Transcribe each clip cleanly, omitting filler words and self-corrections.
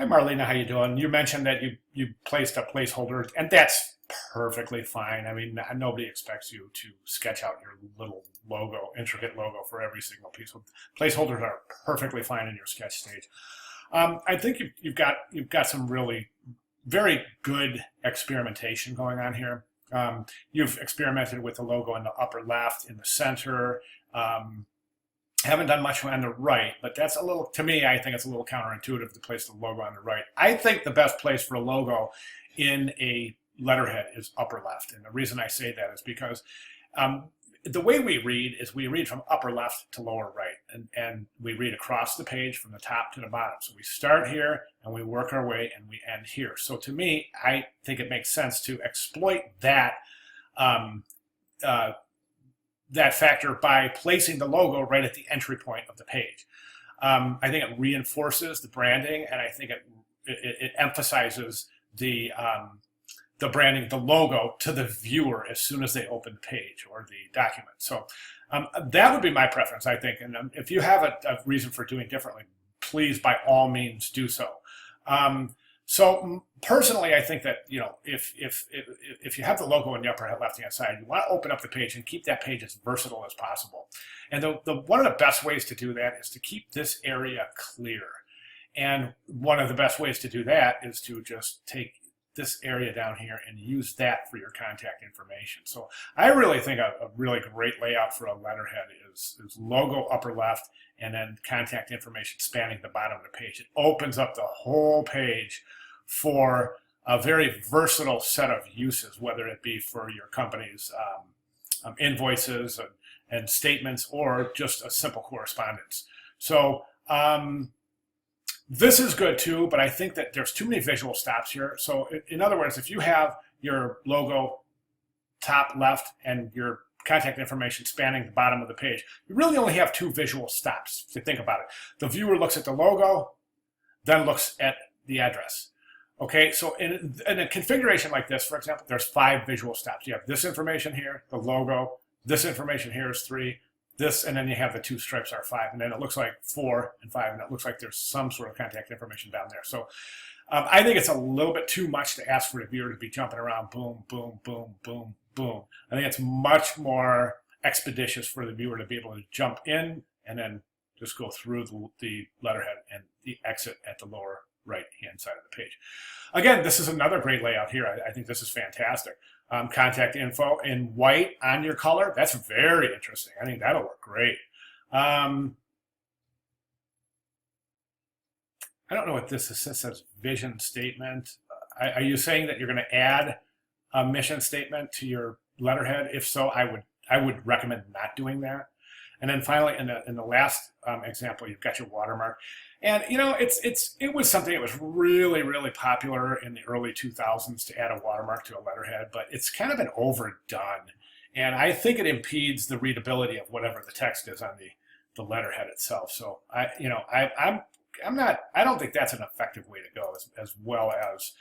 Hi, Marlena. How you doing? You mentioned that you placed a placeholder, and that's perfectly fine. I mean, nobody expects you to sketch out your little logo, intricate logo for every single piece. Placeholders are perfectly fine in your sketch stage. I think you've got some really very good experimentation going on here. You've experimented with the logo in the upper left, in the center. Um, haven't done much on the right, but that's a little, to me, I think it's a little counterintuitive to place the logo on the right. I think the best place for a logo in a letterhead is upper left. And the reason I say that is because um, the way we read is we read from upper left to lower right, and we read across the page from the top to the bottom. So we start here and we work our way and we end here. So to me, I think it makes sense to exploit um, uh, that factor by placing the logo right at the entry point of the page. I think it reinforces the branding, and I think it emphasizes the branding, the logo to the viewer as soon as they open the page or the document. So that would be my preference, I think. And if you have a reason for doing differently, please, by all means, do so. Personally, I think that if you have the logo in the upper left hand side, you want to open up the page and keep that page as versatile as possible. And the one of the best ways to do that is to keep this area clear. And one of the best ways to do that is to just take this area down here and use that for your contact information. So I really think a really great layout for a letterhead is logo upper left and then contact information spanning the bottom of the page. It opens up the whole page for a very versatile set of uses, whether it be for your company's invoices and statements or just a simple correspondence. So this is good too, but I think that there's too many visual stops here. So in other words, if you have your logo top left and your contact information spanning the bottom of the page, you really only have two visual stops if you think about it. The viewer looks at the logo, then looks at the address. Okay, so in a configuration like this, for example, there's 5 visual stops. You have this information here, the logo, this information here is 3, this, and then you have the 2 stripes are 5, and then it looks like 4 and 5, and it looks like there's some sort of contact information down there. So I think it's a little bit too much to ask for the viewer to be jumping around, boom, boom, boom, boom, boom. I think it's much more expeditious for the viewer to be able to jump in and then just go through the letterhead and the exit at the lower right-hand side of the page. Again, this is another great layout here. I think this is fantastic. Contact info in white on your color. That's very interesting. I think that'll work great. I don't know what this is. This says vision statement. Are you saying that you're going to add a mission statement to your letterhead? If so, I would recommend not doing that. And then finally, in the last example, you've got your watermark. And it was something that was really, really popular in the early 2000s to add a watermark to a letterhead, but it's kind of been overdone. And I think it impedes the readability of whatever the text is on the letterhead itself. So I don't think that's an effective way to go, as well as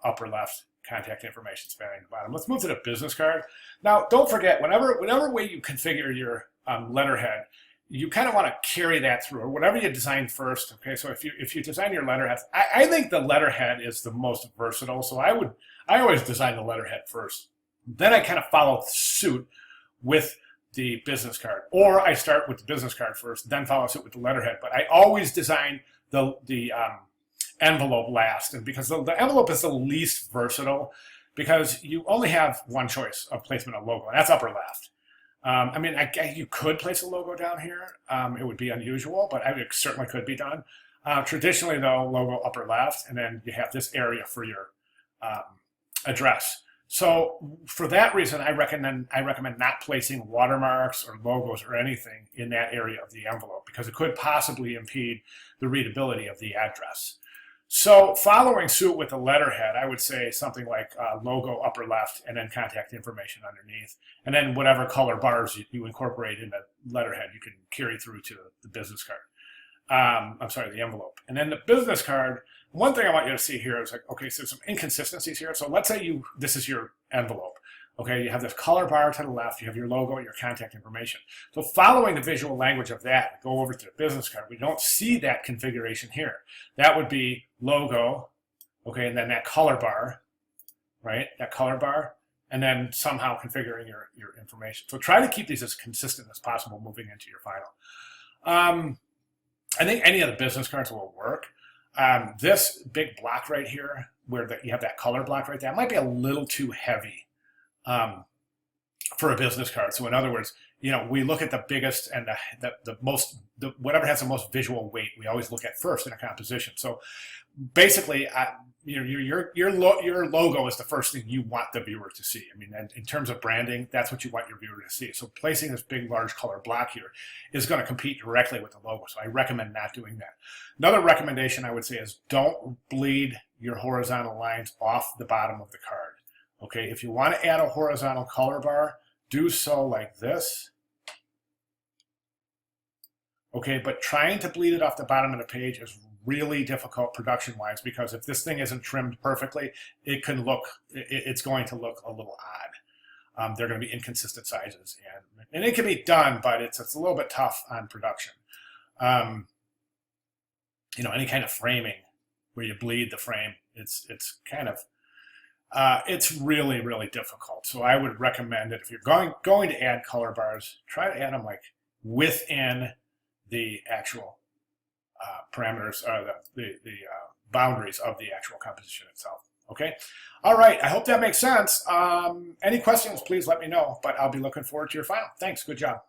upper left contact information spanning the bottom. Let's move to the business card. Now, don't forget, whatever way you configure your letterhead, you kind of want to carry that through, or whatever you design first. Okay, so if you design your letterhead, I think the letterhead is the most versatile. So I always design the letterhead first. Then I kind of follow suit with the business card, or I start with the business card first, then follow suit with the letterhead. But I always design the envelope last, and because the envelope is the least versatile, because you only have one choice of placement of logo, and that's upper left. I mean, you could place a logo down here. It would be unusual, but it certainly could be done. Traditionally, though, logo upper left, and then you have this area for your address. So for that reason, I recommend not placing watermarks or logos or anything in that area of the envelope, because it could possibly impede the readability of the address. So following suit with the letterhead, I would say something like logo upper left and then contact information underneath. And then whatever color bars you incorporate in the letterhead, you can carry through to the business card. I'm sorry, the envelope. And then the business card, one thing I want you to see here is like, okay, so some inconsistencies here. So let's say this is your envelope. Okay, you have this color bar to the left, you have your logo, your contact information. So following the visual language of that, go over to the business card. We don't see that configuration here. That would be logo, okay, and then that color bar, right? That color bar, and then somehow configuring your information. So try to keep these as consistent as possible moving into your final. I think any of the business cards will work. This big block right here, where you have that color block right there, might be a little too heavy for a business card. So in other words, we look at the biggest and whatever has the most visual weight, we always look at first in a composition. So basically, your logo is the first thing you want the viewer to see. I mean, in terms of branding, that's what you want your viewer to see. So placing this big, large color block here is going to compete directly with the logo. So I recommend not doing that. Another recommendation I would say is don't bleed your horizontal lines off the bottom of the card. Okay, if you want to add a horizontal color bar, do so like this. Okay, but trying to bleed it off the bottom of the page is really difficult production-wise, because if this thing isn't trimmed perfectly, it's going to look a little odd. They're going to be inconsistent sizes, and it can be done, but it's a little bit tough on production. Any kind of framing where you bleed the frame, it's kind of it's really, really difficult. So I would recommend that if you're going to add color bars, try to add them like within the actual parameters, or the boundaries of the actual composition itself. Okay. All right. I hope that makes sense. Any questions, please let me know, but I'll be looking forward to your final. Thanks. Good job.